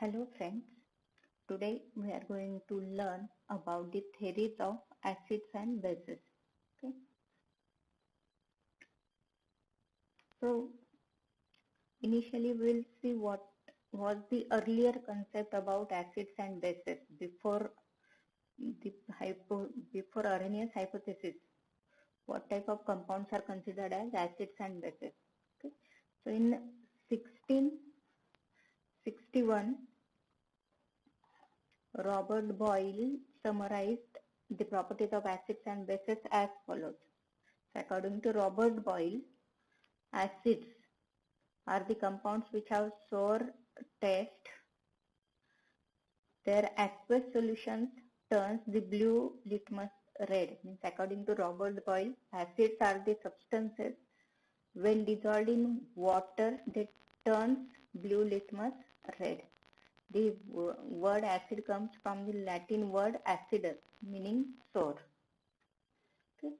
Hello friends, today we are going to learn about the theories of acids and bases. Okay. So initially we'll see what was the earlier concept about acids and bases before the before Arrhenius hypothesis. What type of compounds are considered as acids and bases? Okay. So in 1661 Robert Boyle summarized the properties of acids and bases as follows. So according to Robert Boyle, acids are the compounds which have sour taste. Their aqueous solutions turns the blue litmus red. Means according to Robert Boyle, acids are the substances when dissolved in water they turns blue litmus red. The word acid comes from the Latin word acidus, meaning sour. Okay.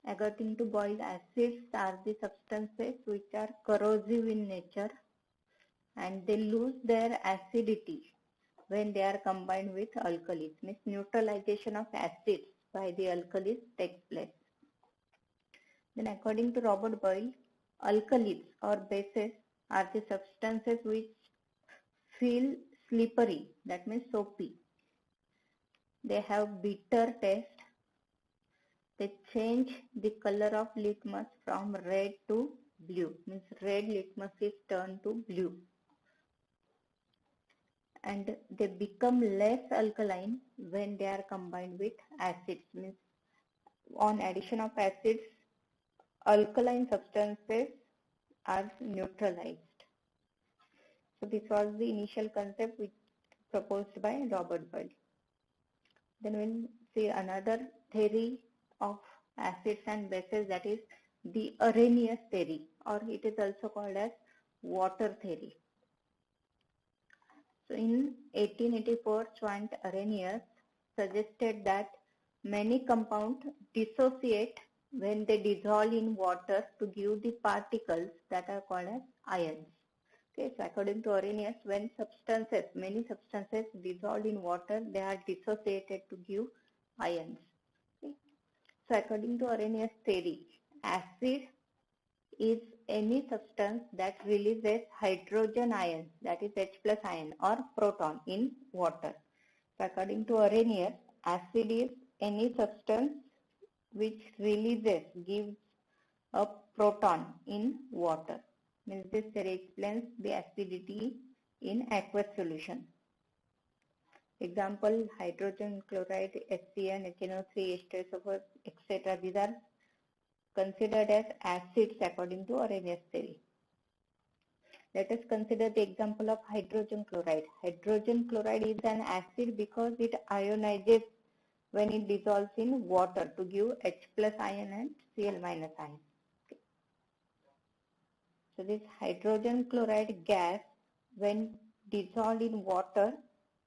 According to Boyle, acids are the substances which are corrosive in nature and they lose their acidity when they are combined with alkalis. Means neutralization of acids by the alkalis takes place. Then according to Robert Boyle, alkalis or bases are the substances which feel slippery, that means soapy. They have bitter taste. They change the color of litmus from red to blue. Means red litmus is turned to blue. And they become less alkaline when they are combined with acids. Means on addition of acids, alkaline substances are neutralized. So this was the initial concept which proposed by Robert Boyle. Then we'll see another theory of acids and bases, that is the Arrhenius theory, or it is also called as water theory. So in 1884, Schwann Arrhenius suggested that many compounds dissociate when they dissolve in water to give the particles that are called as ions. Okay, so according to Arrhenius, when many substances dissolved in water, they are dissociated to give ions. Okay. So according to Arrhenius theory, acid is any substance that releases hydrogen ions, that is H plus ion or proton in water. So according to Arrhenius, acid is any substance which gives a proton in water. Means this theory explains the acidity in aqueous solution. Example, hydrogen chloride, HCN, HNO3, H2SO4, etc. These are considered as acids according to Arrhenius theory. Let us consider the example of hydrogen chloride. Hydrogen chloride is an acid because it ionizes when it dissolves in water to give H plus ion and Cl minus ion. Okay. So this hydrogen chloride gas, when dissolved in water,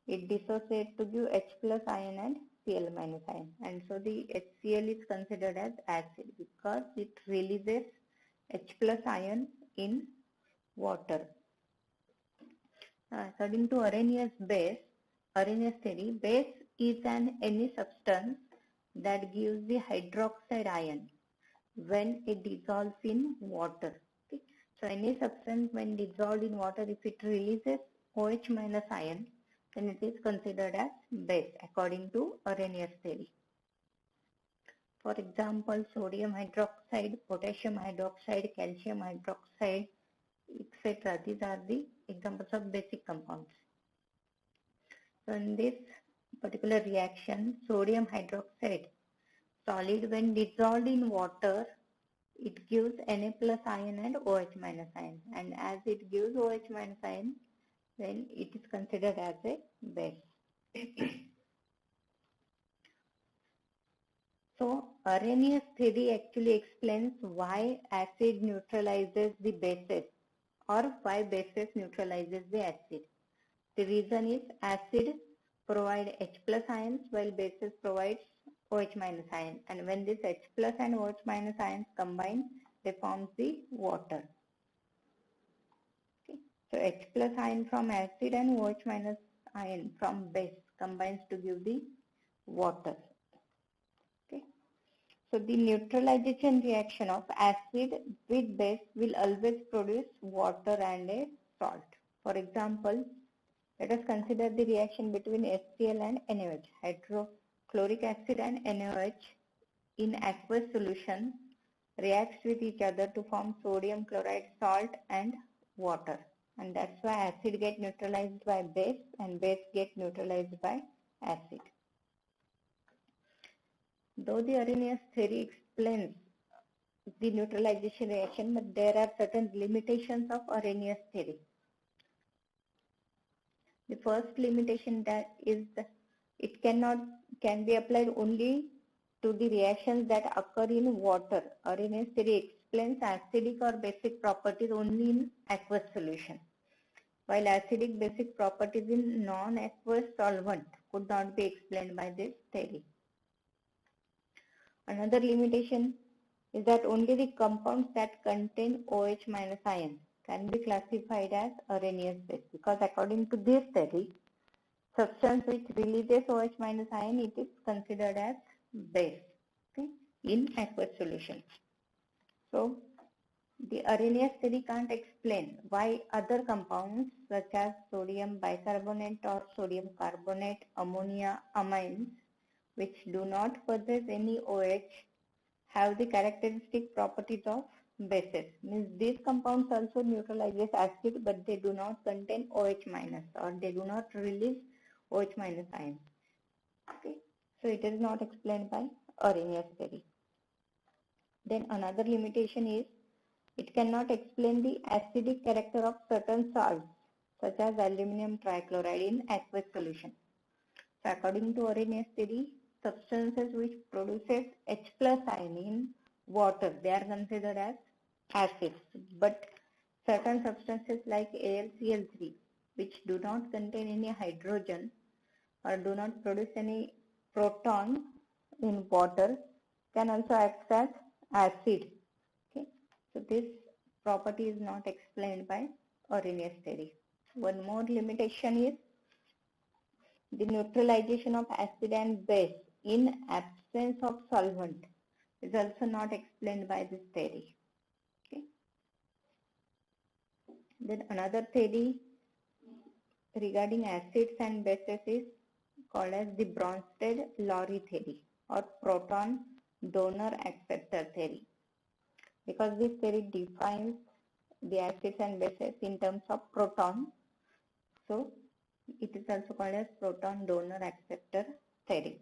it dissociates to give H plus ion and Cl minus ion. And so the HCl is considered as acid because it releases H plus ion in water. According to Arrhenius theory, base is any substance that gives the hydroxide ion when it dissolves in water. Okay. So any substance when dissolved in water, if it releases OH minus ion, then it is considered as base according to Arrhenius theory. For example, sodium hydroxide, potassium hydroxide, calcium hydroxide, etc. These are the examples of basic compounds. So in this particular reaction, sodium hydroxide solid when dissolved in water, it gives Na plus ion and OH minus ion, and as it gives OH minus ion, then it is considered as a base. So Arrhenius theory actually explains why acid neutralizes the bases or why bases neutralizes the acid. The reason is acid provide H plus ions while bases provides OH minus ion, and when this H plus and OH minus ions combine, they form the water. Okay. So H plus ion from acid and OH minus ion from base combines to give the water. Okay. So the neutralization reaction of acid with base will always produce water and a salt. For example, let us consider the reaction between HCl and NaOH. Hydrochloric acid and NaOH in aqueous solution reacts with each other to form sodium chloride, salt and water. And that's why acid get neutralized by base and base get neutralized by acid. Though the Arrhenius theory explains the neutralization reaction, but there are certain limitations of Arrhenius theory. The first limitation that is it can be applied only to the reactions that occur in water. Arrhenius theory explains acidic or basic properties only in aqueous solution, while acidic basic properties in non-aqueous solvent could not be explained by this theory. Another limitation is that only the compounds that contain OH minus ion can be classified as Arrhenius base, because according to this theory, substance which releases OH minus ion, it is considered as base, okay, in aqueous solution. So the Arrhenius theory can't explain why other compounds such as sodium bicarbonate or sodium carbonate, ammonia, amines, which do not possess any OH, have the characteristic properties of bases. Means these compounds also neutralizes acid, but they do not contain OH minus, or they do not release OH minus ions. Okay, so it is not explained by Arrhenius theory. Then another limitation is it cannot explain the acidic character of certain salts, such as aluminum trichloride in aqueous solution. So according to Arrhenius theory, substances which produces H plus ion in water, they are considered as acids. But certain substances like AlCl3, which do not contain any hydrogen or do not produce any proton in water, can also act as acid. Okay, so this property is not explained by Arrhenius theory. One more limitation is the neutralization of acid and base in absence of solvent is also not explained by this theory. Okay. Then another theory regarding acids and bases is called as the Bronsted-Lowry theory or proton donor acceptor theory, because this theory defines the acids and bases in terms of proton. So it is also called as proton donor acceptor theory.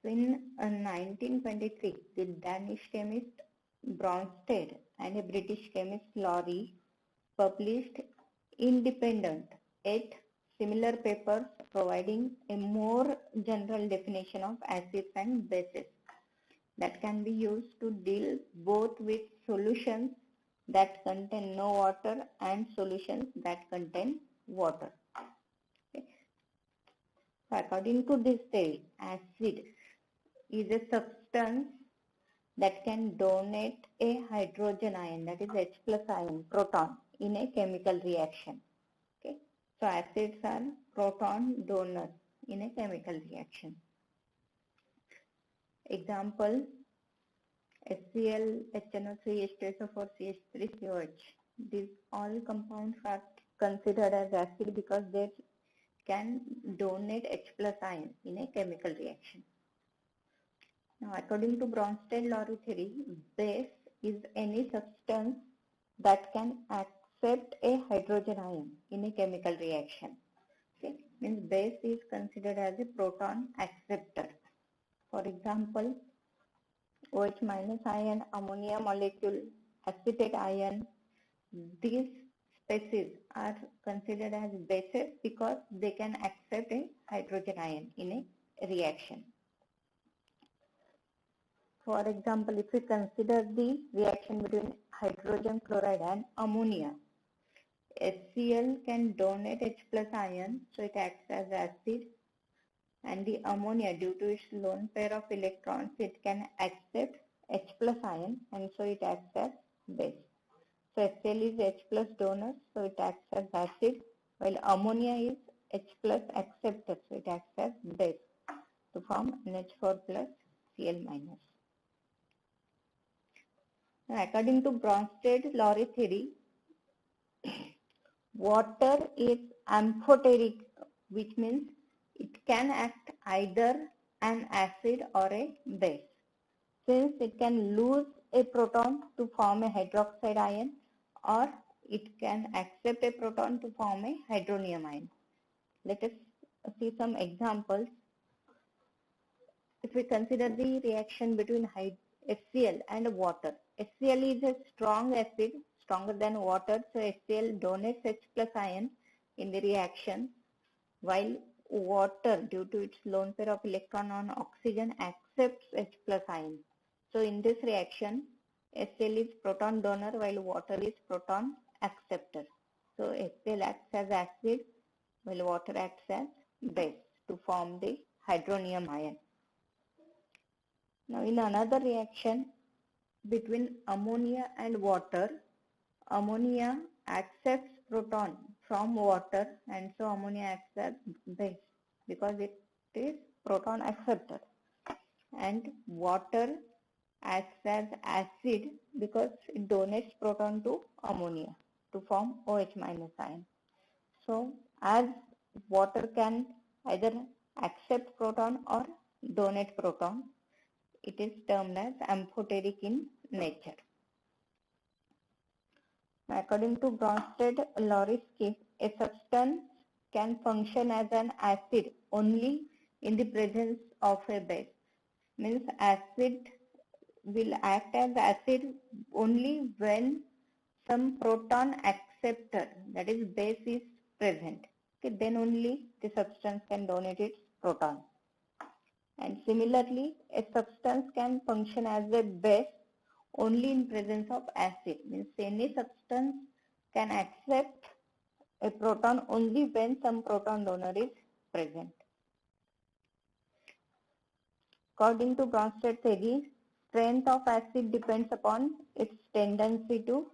So in 1923, the Danish chemist Bronsted and a British chemist Lowry published independent 8 similar papers providing a more general definition of acids and bases that can be used to deal both with solutions that contain no water and solutions that contain water. Okay. So according to this theory, acid is a substance that can donate a hydrogen ion, that is H plus ion, proton, in a chemical reaction. Okay. So acids are proton donors in a chemical reaction. Example, HCl, HNO3, H2SO4, CH3COH. These all compounds are considered as acid because they can donate H plus ion in a chemical reaction. Now, according to Bronsted-Lowry theory, base is any substance that can accept a hydrogen ion in a chemical reaction. Okay, means base is considered as a proton acceptor. For example, OH minus ion, ammonia molecule, acetate ion, these species are considered as bases because they can accept a hydrogen ion in a reaction. For example, if we consider the reaction between hydrogen chloride and ammonia, HCl can donate H plus ion, so it acts as acid, and the ammonia, due to its lone pair of electrons, it can accept H plus ion, and so it acts as base. So HCl is H plus donor, so it acts as acid, while ammonia is H plus acceptor, so it acts as base to form NH4 plus Cl minus. Now, according to Bronsted-Lowry theory, water is amphoteric, which means it can act either an acid or a base. Since it can lose a proton to form a hydroxide ion, or it can accept a proton to form a hydronium ion. Let us see some examples. If we consider the reaction between HCl and water, HCl is a strong acid, stronger than water, so HCl donates H plus ion in the reaction, while water, due to its lone pair of electron on oxygen, accepts H plus ion. So in this reaction, HCl is proton donor while water is proton acceptor. So HCl acts as acid while water acts as base to form the hydronium ion. Now in another reaction between ammonia and water, ammonia accepts proton from water, and so ammonia acts as base because it is proton acceptor, and water acts as acid because it donates proton to ammonia to form OH minus ion. So as water can either accept proton or donate proton, it is termed as amphoteric in nature. According to Bronsted-Lowry scheme, a substance can function as an acid only in the presence of a base. Means acid will act as acid only when some proton acceptor, that is base, is present. Okay, then only the substance can donate its proton. And similarly, a substance can function as a base only in presence of acid. Means any substance can accept a proton only when some proton donor is present. According to Bronsted theory, strength of acid depends upon its tendency to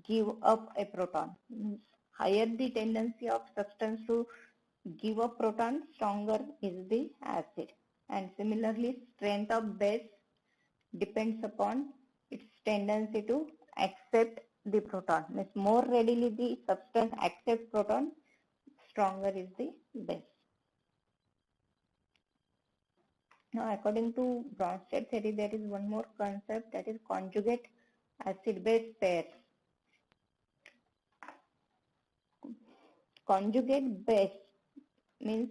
give up a proton. Means higher the tendency of substance to give up proton, stronger is the acid. And similarly, strength of base depends upon its tendency to accept the proton. Means more readily the substance accepts proton, stronger is the base. Now, according to Bronsted theory, there is one more concept, that is conjugate acid-base pairs. Conjugate base means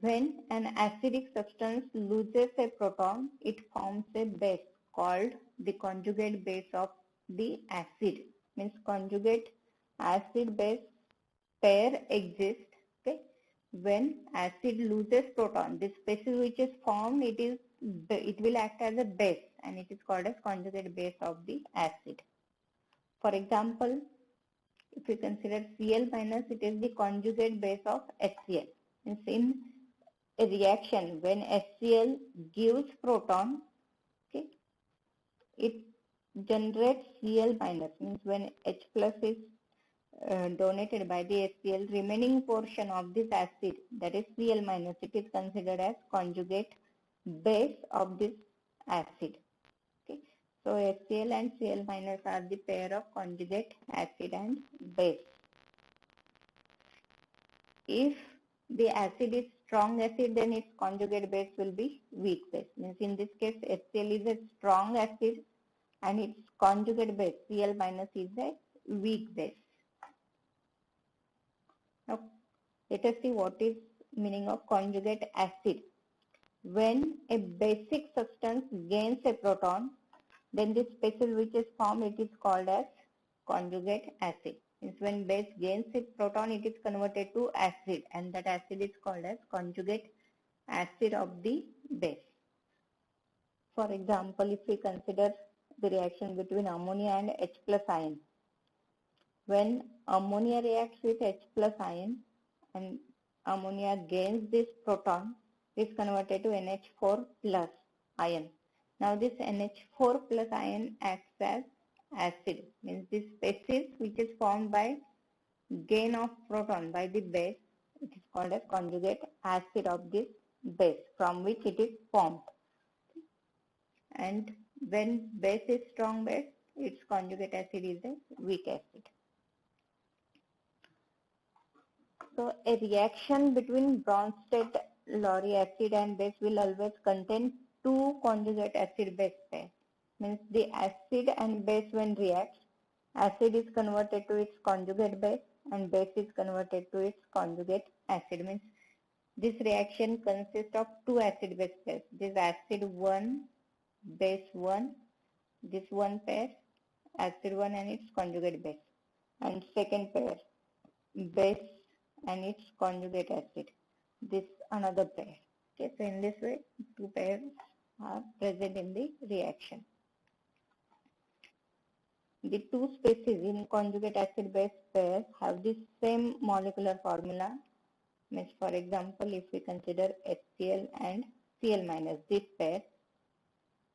when an acidic substance loses a proton, it forms a base called the conjugate base of the acid. Means conjugate acid-base pair exists, okay, when acid loses proton. This species which is formed, it will act as a base, and it is called as conjugate base of the acid. For example, if we consider Cl minus, it is the conjugate base of HCl. Means in a reaction when HCl gives proton, okay, it generates Cl minus. Means when H plus is donated by the HCl, remaining portion of this acid, that is Cl minus, it is considered as conjugate base of this acid. Okay, so HCl and Cl minus are the pair of conjugate acid and base. If the acid is strong acid, then its conjugate base will be weak base. Means in this case, HCl is a strong acid and its conjugate base Cl minus is a weak base. Now, let us see what is meaning of conjugate acid. When a basic substance gains a proton, then this species which is formed, it is called as conjugate acid. Means when base gains its proton, it is converted to acid, and that acid is called as conjugate acid of the base. For example, if we consider the reaction between ammonia and H plus ion. When ammonia reacts with H plus ion and ammonia gains this proton, it is converted to NH4 plus ion. Now this NH4 plus ion acts as acid, means this species which is formed by gain of proton by the base, it is called as conjugate acid of this base from which it is formed. And when base is strong base, its conjugate acid is a weak acid. So a reaction between Bronsted-Lowry acid and base will always contain two conjugate acid base pairs. Means the acid and base when reacts, acid is converted to its conjugate base and base is converted to its conjugate acid. Means this reaction consists of two acid base pairs. This acid 1, base 1, this one pair, acid 1 and its conjugate base. And second pair, base and its conjugate acid, this another pair. Okay, so in this way two pairs are present in the reaction. The two species in conjugate acid base pair have the same molecular formula. Means for example, if we consider HCl and Cl minus, this pair,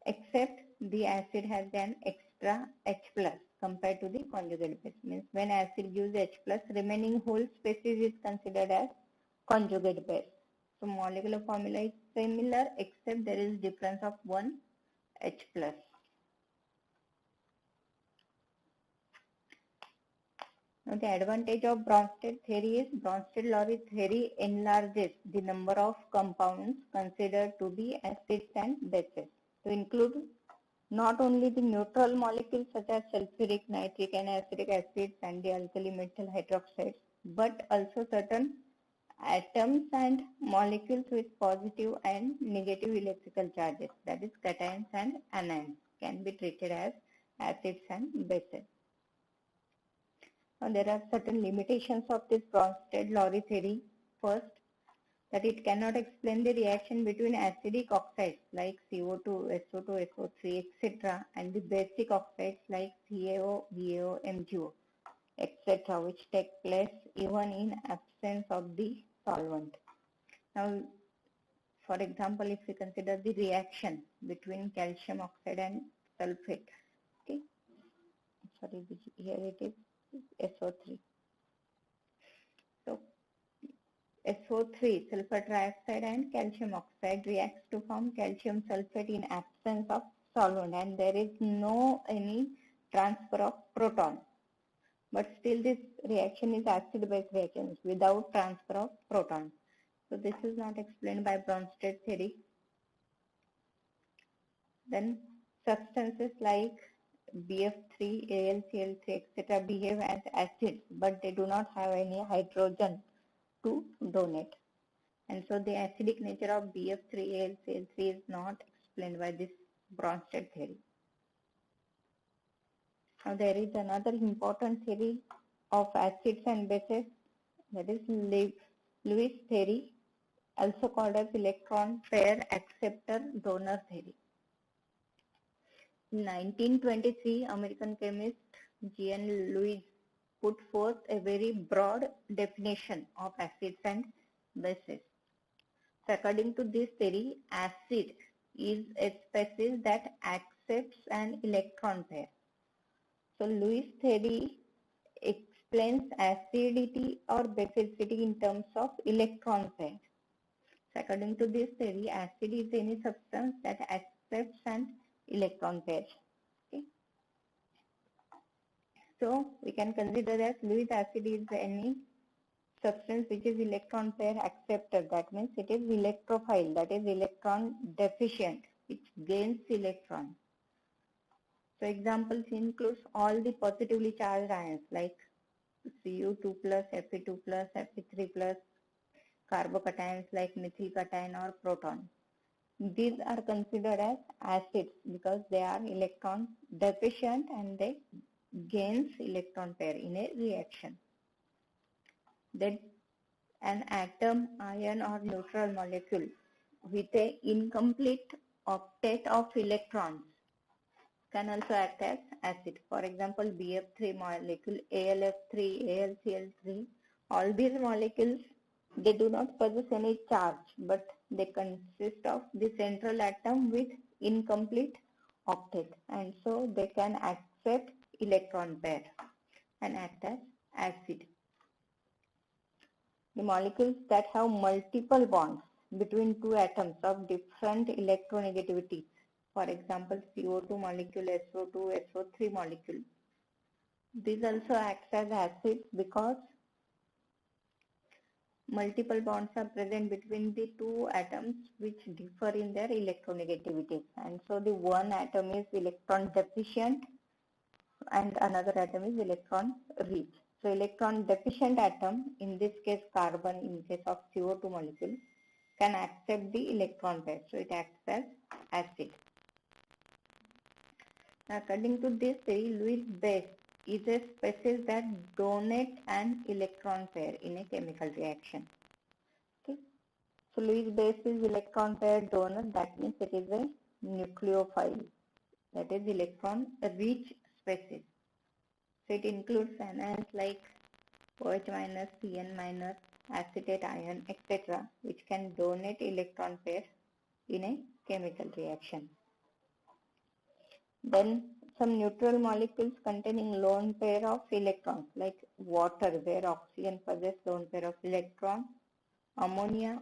except the acid has an extra H plus compared to the conjugate base. Means when acid gives H plus, remaining whole species is considered as conjugate base. So molecular formula is similar except there is difference of one H plus. Now the advantage of Bronsted theory is Bronsted-Lowry theory enlarges the number of compounds considered to be acids and bases to include not only the neutral molecules such as sulfuric, nitric and acetic acids and the alkali metal hydroxides, but also certain atoms and molecules with positive and negative electrical charges, that is cations and anions, can be treated as acids and bases. Now, there are certain limitations of this Bronsted-Lowry theory. First, that it cannot explain the reaction between acidic oxides like CO2, SO2, SO3, etc. and the basic oxides like CaO, BaO, MgO, etc. which take place even in absence of the solvent. Now, for example, if we consider the reaction between calcium oxide and sulfate, okay, sorry, here it is SO3. So SO3, sulfur trioxide and calcium oxide reacts to form calcium sulfate in absence of solvent and there is no any transfer of proton. But still this reaction is acid-base reaction without transfer of protons. So this is not explained by Bronsted theory. Then substances like BF3, AlCl3, etc. behave as acids, but they do not have any hydrogen to donate. And so the acidic nature of BF3, AlCl3 is not explained by this Bronsted theory. Now there is another important theory of acids and bases, that is Lewis theory, also called as electron pair acceptor donor theory. In 1923, American chemist G.N. Lewis put forth a very broad definition of acids and bases. So according to this theory, acid is a species that accepts an electron pair. So Lewis theory explains acidity or basicity in terms of electron pair. So according to this theory, acid is any substance that accepts an electron pair. Okay. So we can consider that Lewis acid is any substance which is electron pair acceptor. That means it is electrophile, that is electron deficient, which gains electron. So examples includes all the positively charged ions like Cu2+, Fe2+, Fe3+, carbocations like methyl cation or proton. These are considered as acids because they are electron deficient and they gains electron pair in a reaction. Then an atom, ion or neutral molecule with a incomplete octet of electrons can also act as acid. For example, BF3 molecule, ALF3, ALCl3, all these molecules, they do not possess any charge, but they consist of the central atom with incomplete octet, and so they can accept electron pair and act as acid. The molecules that have multiple bonds between two atoms of different electronegativities, for example CO2 molecule, SO2, SO3 molecule, these also act as acids because multiple bonds are present between the two atoms which differ in their electronegativities, and so the one atom is electron deficient and another atom is electron rich. So electron deficient atom, in this case carbon, in case of CO2 molecule, can accept the electron pair, so it acts as acid. According to this theory, Lewis base is a species that donate an electron pair in a chemical reaction. Okay. So Lewis base is electron pair donor, that means it is a nucleophile, that is electron rich species. So it includes anions like OH minus, Cn minus, acetate ion, etc., which can donate electron pair in a chemical reaction. Then some neutral molecules containing lone pair of electrons, like water where oxygen possesses lone pair of electrons, ammonia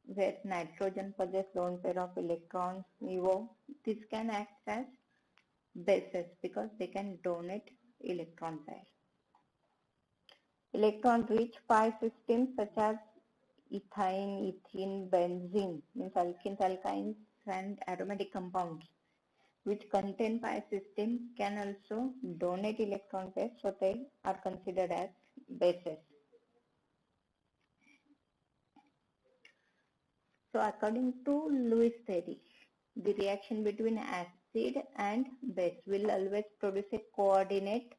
where nitrogen possesses lone pair of electrons, this can act as bases because they can donate electron pair. Electron-rich pi systems such as ethane, ethene, benzene, means alkenes, alkynes, and aromatic compounds which contain pi systems can also donate electron pairs, so they are considered as bases. So according to Lewis theory, the reaction between acid and base will always produce a coordinate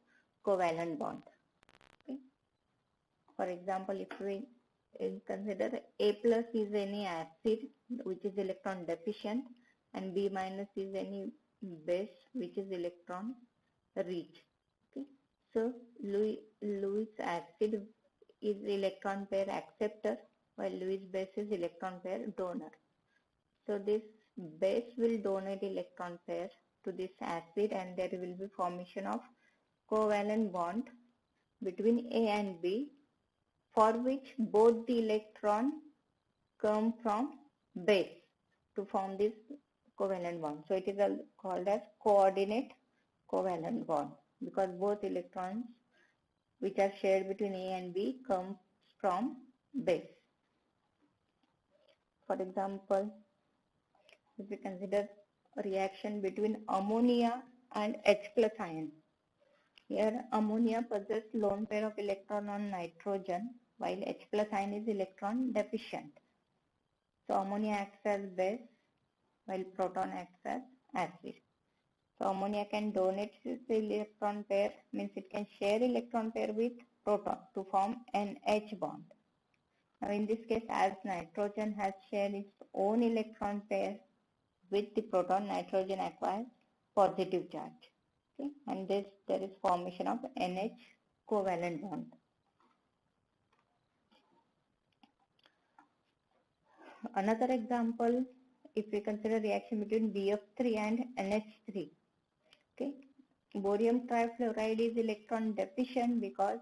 covalent bond. Okay. For example, if we consider A plus is any acid which is electron deficient and B minus is any base which is electron rich. Okay. So Lewis acid is electron pair acceptor while Lewis base is electron pair donor. So this base will donate electron pair to this acid and there will be formation of covalent bond between A and B, for which both the electron come from base to form this covalent bond. So it is called as coordinate covalent bond because both electrons which are shared between A and B comes from base. For example, if we consider a reaction between ammonia and H plus ion. Here ammonia possesses lone pair of electron on nitrogen while H plus ion is electron deficient. So ammonia acts as base while proton acts as acid. So ammonia can donate its electron pair, means it can share electron pair with proton to form an H bond. Now in this case, as nitrogen has shared its own electron pair with the proton, nitrogen acquires positive charge. Okay? And there is formation of NH covalent bond. Another example, if we consider reaction between BF3 and NH3. Okay, borium trifluoride is electron deficient because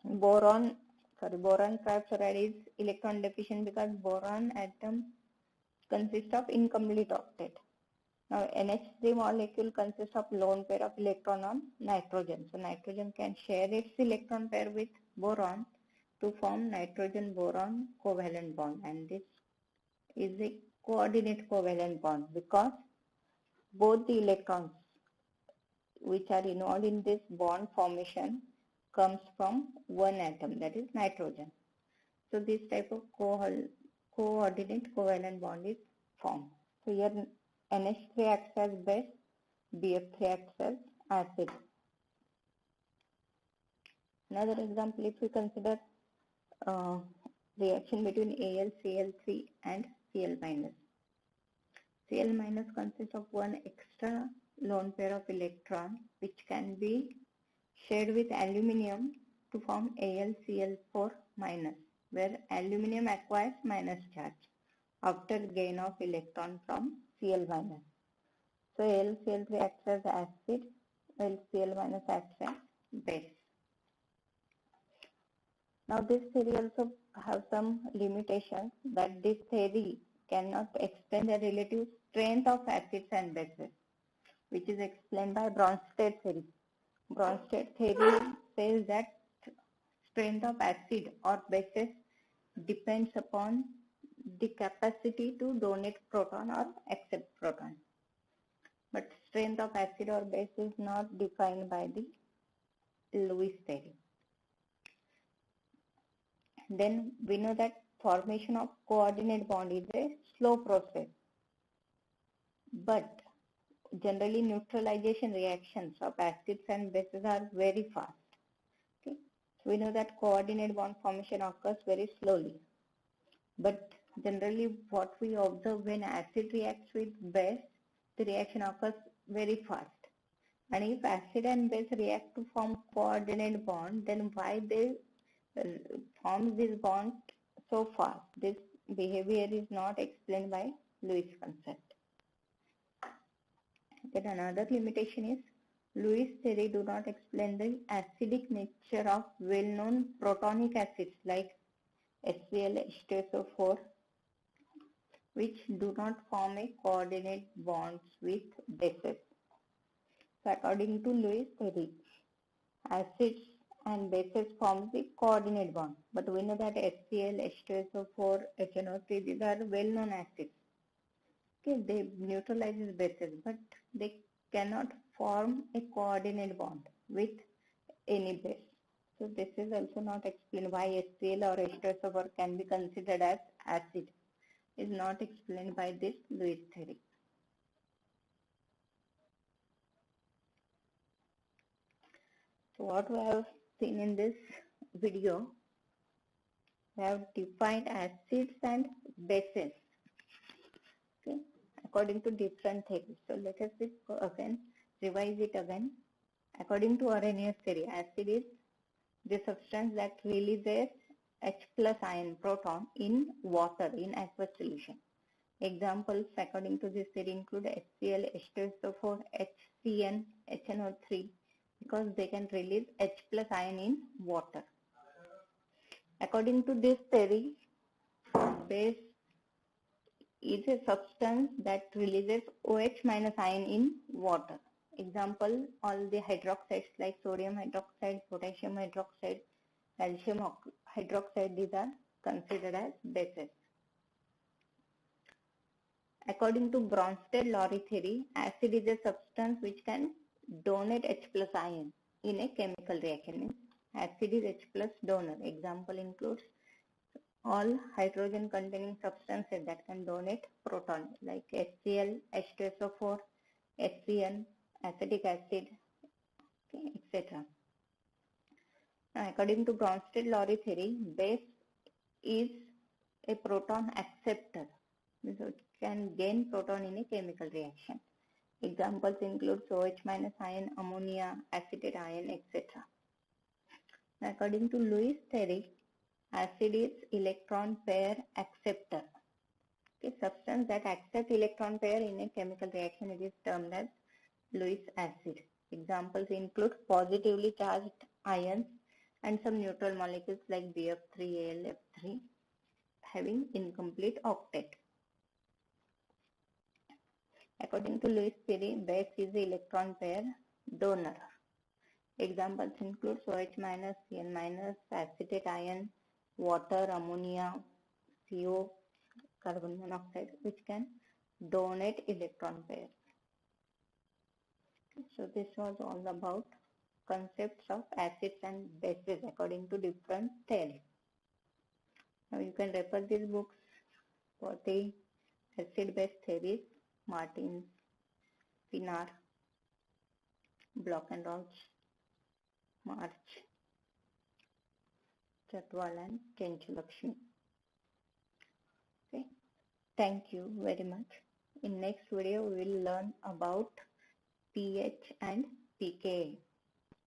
boron trifluoride is electron deficient because boron atom consists of incomplete octet. Now NH3 molecule consists of lone pair of electron on nitrogen. So nitrogen can share its electron pair with boron to form nitrogen-boron covalent bond, and this is a coordinate covalent bond because both the electrons which are involved in this bond formation comes from one atom, that is nitrogen. So this type of coordinate covalent bond is formed. So here NH3 acts as base, BF3 acts as acid. Another example, if we consider reaction between AlCl3 and Cl minus. Cl minus consists of one extra lone pair of electron which can be shared with aluminium to form AlCl4 minus, where aluminium acquires minus charge after gain of electron from Cl minus. So AlCl3 acts as acid LCl minus acts as base. Now this theory also have some limitations, that this theory cannot explain the relative strength of acids and bases, which is explained by Bronsted theory. Bronsted theory says that strength of acid or bases depends upon the capacity to donate proton or accept proton. But strength of acid or base is not defined by the Lewis theory. Then we know that formation of coordinate bond is a slow process, but generally neutralization reactions of acids and bases are very fast. Okay? So we know that coordinate bond formation occurs very slowly, but generally what we observe when acid reacts with base, the reaction occurs very fast. And if acid and base react to form coordinate bond, then why they form this bond so fast? This behavior is not explained by Lewis concept. Then another limitation is Lewis theory do not explain the acidic nature of well-known protonic acids like HCl, H2SO4, which do not form a coordinate bonds with bases. So according to Lewis theory, acids and bases form the coordinate bond. But we know that HCl, H2SO4, HNO3, these are well-known acids. Okay, they neutralize bases, but they cannot form a coordinate bond with any base. So this is also not explained why HCl or H2SO4 can be considered as acid. Is not explained by this Lewis theory. So what we have seen in this video, we have defined acids and bases, okay, according to different theories. So let us again revise it again. According to Arrhenius theory, acid is the substance that releases H plus ion proton in water in aqueous solution. Examples according to this theory include HCl, H2SO4, HCN, HNO3, because they can release H plus ion in water. According to this theory, base is a substance that releases OH minus ion in water. Example, all the hydroxides like sodium hydroxide, potassium hydroxide, calcium hydroxide, these are considered as bases. According to Bronsted-Lowry theory, acid is a substance which can donate H plus ion in a chemical reaction. Acid is H plus donor. Example includes all hydrogen containing substances that can donate proton like HCl, H2SO4, HCN, acetic acid, okay, etc. According to Bronsted-Lowry theory, base is a proton acceptor. So it can gain proton in a chemical reaction. Examples include OH minus ion, ammonia, acetate ion, etc. According to Lewis theory, acid is electron pair acceptor. Okay, substance that accepts electron pair in a chemical reaction, it is termed as Lewis acid. Examples include positively charged ions and some neutral molecules like BF3, AlF3 having incomplete octet. According to Lewis theory, base is the electron pair donor. Examples include OH minus, Cn minus, acetate ion, water, ammonia, CO, carbon monoxide, which can donate electron pairs. So this was all about concepts of acids and bases according to different theories. Now you can refer these books for the acid-base theories, Martins, Pinar, Block and Rauch, March, Chatwal and Kenchalakshmi. Okay, thank you very much. In next video we will learn about pH and pKa.